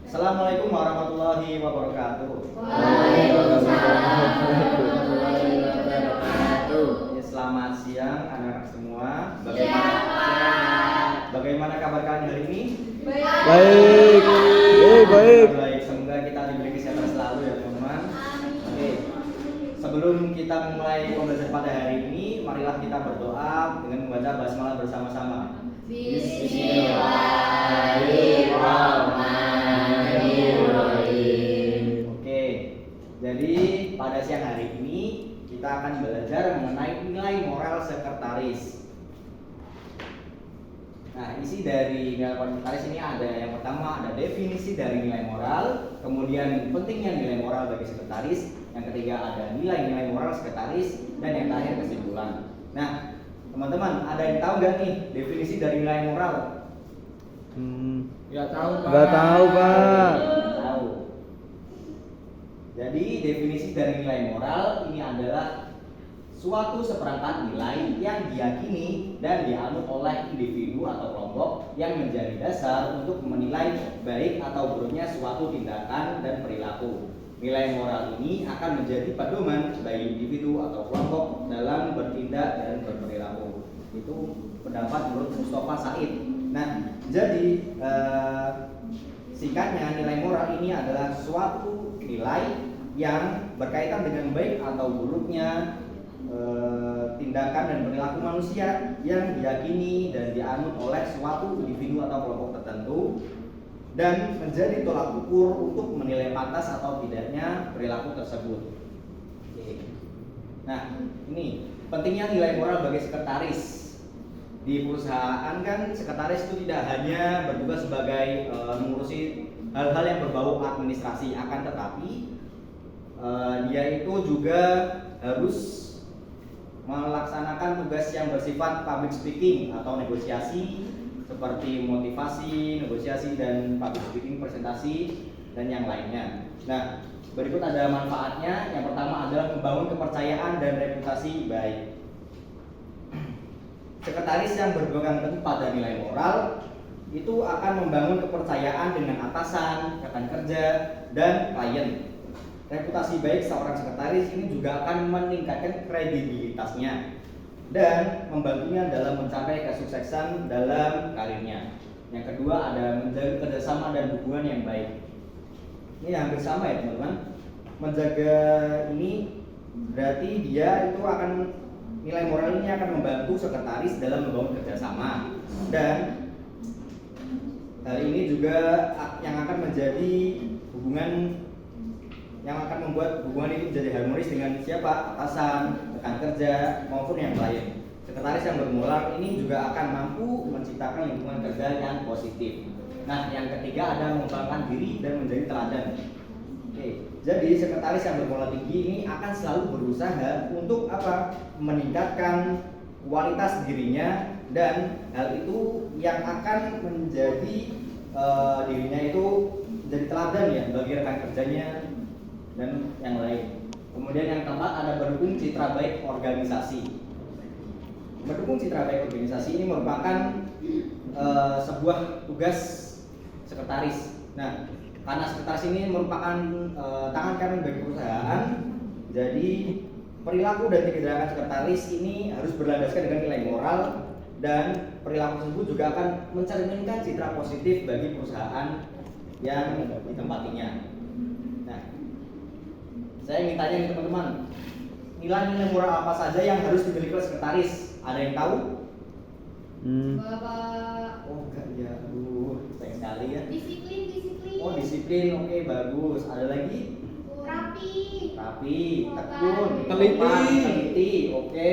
Assalamualaikum warahmatullahi wabarakatuh. Waalaikumsalam warahmatullahi wabarakatuh. Ya, selamat siang anak-anak semua. Siang. Bagaimana kabar kalian hari ini? Baik. Baik. Semoga kita diberi kesehatan selalu ya teman-teman. Oke. Sebelum kita mulai pembelajaran pada hari ini, marilah kita berdoa dengan membaca basmalah bersama-sama. Bismillahirrahmanirrahim. Oke. Jadi pada siang hari ini kita akan belajar mengenai nilai moral sekretaris. Nah, isi dari nilai moral sekretaris ini ada yang pertama ada definisi dari nilai moral, kemudian pentingnya nilai moral bagi sekretaris, yang ketiga ada nilai-nilai moral sekretaris, dan yang terakhir kesimpulan. Nah, teman-teman ada yang tahu nggak nih definisi dari nilai moral? Nggak tahu, Pak. Nggak tahu, Pak. Tahu. Jadi definisi dari nilai moral ini adalah suatu seperangkat nilai yang diyakini dan dianut oleh individu atau kelompok yang menjadi dasar untuk menilai baik atau buruknya suatu tindakan dan perilaku. Nilai moral ini akan menjadi pedoman bagi individu atau kelompok dalam bertindak dan berperilaku. Itu pendapat menurut Mustafa Said. Nah, jadi singkatnya nilai moral ini adalah suatu nilai yang berkaitan dengan baik atau buruknya tindakan dan perilaku manusia yang diyakini dan dianut oleh suatu individu atau kelompok tertentu dan menjadi tolak ukur untuk menilai pantas atau tidaknya perilaku tersebut. Oke. Nah, ini pentingnya nilai moral bagi sekretaris. Di perusahaan kan sekretaris itu tidak hanya bertugas sebagai mengurusi hal-hal yang berbau administrasi, akan tetapi dia itu juga harus melaksanakan tugas yang bersifat public speaking atau negosiasi seperti motivasi, negosiasi dan public speaking, presentasi dan yang lainnya. Nah, berikut ada manfaatnya. Yang pertama adalah membangun kepercayaan dan reputasi baik. Sekretaris yang berpegang teguh pada nilai moral itu akan membangun kepercayaan dengan atasan, rekan kerja, dan klien. Reputasi baik seorang sekretaris ini juga akan meningkatkan kredibilitasnya dan membantunya dalam mencapai kesuksesan dalam karirnya. Yang kedua ada menjaga kerjasama dan hubungan yang baik. Ini hampir sama ya teman-teman. Menjaga ini berarti dia itu akan nilai moral ini akan membantu sekretaris dalam membangun kerjasama, dan hal ini juga yang akan menjadi hubungan yang akan membuat hubungan itu menjadi harmonis dengan siapa? Atasan, rekan kerja maupun yang lain. Sekretaris yang bermoral ini juga akan mampu menciptakan lingkungan kerja yang positif. Nah, yang ketiga ada mengembangkan diri dan menjadi teladan. Oke, jadi sekretaris yang bermoral tinggi ini akan selalu berusaha untuk apa? Meningkatkan kualitas dirinya, dan hal itu yang akan menjadi dirinya itu menjadi teladan ya bagi rekan kerjanya dan yang lain. Kemudian yang keempat ada mendukung citra baik organisasi. Mendukung citra baik organisasi ini merupakan sebuah tugas sekretaris. Nah, karena sekretaris ini merupakan tangan kanan bagi perusahaan, jadi perilaku dan tindakan sekretaris ini harus berlandaskan dengan nilai moral, dan perilaku tersebut juga akan mencerminkan citra positif bagi perusahaan yang ditempatinya. Nah, saya ingin tanya nih teman-teman, nilai-nilai moral apa saja yang harus dimiliki oleh sekretaris? Ada yang tahu? Bapak. Oh enggak ya, aduh, sayang sekali ya. Disiplin. Oh disiplin, oke bagus. Ada lagi? Rapi, tekun, teliti, oke.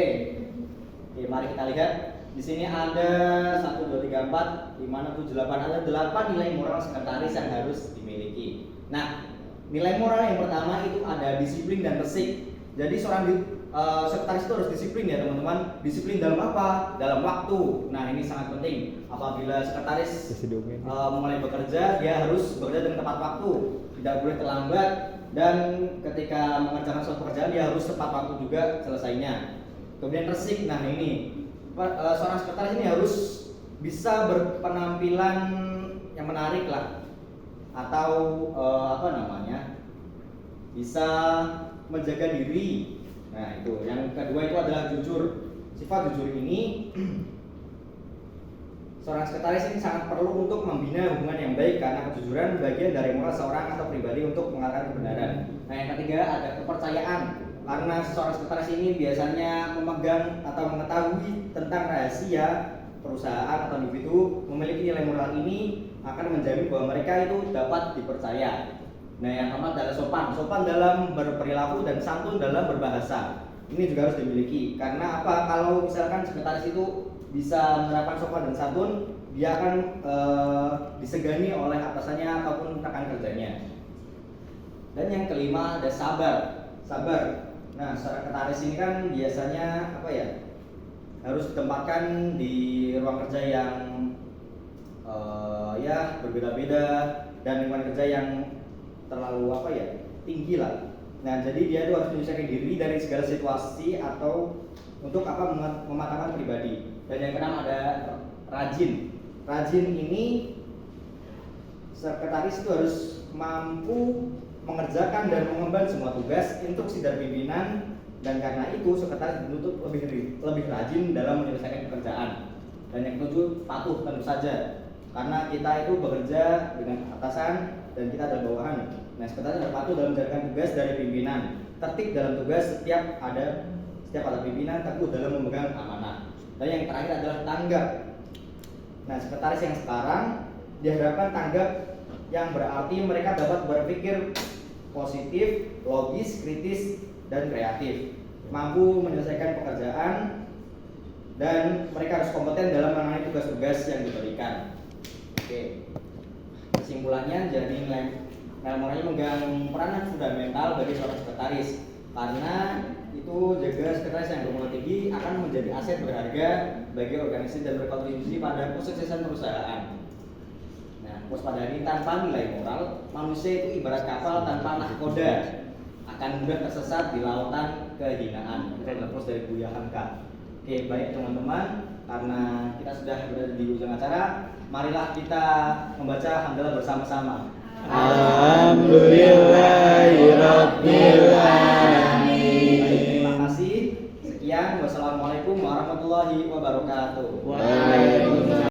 Oke, mari kita lihat. Di sini ada 1, 2, 3, 4, 5, 6, 7, 8. Ada 8 nilai moral sekretaris yang harus dimiliki. Nah, nilai moral yang pertama itu ada disiplin dan resik. Jadi seorang sekretaris itu harus disiplin ya teman-teman. Disiplin dalam apa? Dalam waktu. Nah, ini sangat penting. Apabila sekretaris mulai bekerja, dia harus bekerja dengan tepat waktu, tidak boleh terlambat, dan ketika mengerjakan suatu pekerjaan dia harus tepat waktu juga selesainya. Kemudian resik. Nah, ini seorang sekretaris ini harus bisa berpenampilan yang menarik lah. atau bisa menjaga diri. Nah itu. Yang kedua itu adalah jujur. Sifat jujur ini seorang sekretaris ini sangat perlu untuk membina hubungan yang baik karena kejujuran bagian dari moral seorang atau pribadi untuk mengatakan kebenaran. Nah yang ketiga ada kepercayaan, karena seorang sekretaris ini biasanya memegang atau mengetahui tentang rahasia perusahaan atau individu. Memiliki nilai moral ini akan menjamin bahwa mereka itu dapat dipercaya. Nah yang keempat adalah sopan dalam berperilaku dan santun dalam berbahasa. Ini juga harus dimiliki, karena apa? Kalau misalkan sekretaris itu bisa menerapkan sopan dan santun, dia akan disegani oleh atasannya ataupun rekan kerjanya. Dan yang kelima ada sabar. Nah, sekretaris ini kan biasanya harus ditempatkan di ruang kerja yang berbeda-beda dan lingkungan kerja yang terlalu tinggi lah. Nah, jadi dia itu harus menyesuaikan diri dari segala situasi atau untuk mematangkan pribadi. Dan yang keenam ada rajin. Rajin ini sekretaris itu harus mampu mengerjakan dan mengemban semua tugas instruksi dari pimpinan, dan karena itu sekretaris dituntut lebih rajin dalam menyelesaikan pekerjaan. Dan yang ketujuh, patuh tentu saja, karena kita itu bekerja dengan atasan dan kita ada bawahan. Nah, sekretaris harus patuh dalam menjalankan tugas dari pimpinan, tertib dalam tugas setiap ada pimpinan, teguh dalam memegang amanah. Dan yang terakhir adalah tanggap. Nah, sekretaris yang sekarang diharapkan tanggap, yang berarti mereka dapat berpikir positif, logis, kritis, dan kreatif, mampu menyelesaikan pekerjaan, dan mereka harus kompeten dalam menangani tugas-tugas yang diberikan. Oke. Kesimpulannya, jadi nilai moralnya memegang peranan fundamental bagi seorang sekretaris, karena itu jaga sekretaris yang bermoral tinggi akan menjadi aset berharga bagi organisasi dan berkontribusi pada kesuksesan perusahaan. Nah, waspada ini tanpa nilai moral, manusia itu ibarat kapal tanpa nahkoda, akan mudah tersesat di lautan kehinaan. Kita terus dari Buya Hamka. Oke, baik teman-teman, karena kita sudah berada di ujung acara, marilah kita membaca hamdalah bersama-sama. Alhamdulillahirabbil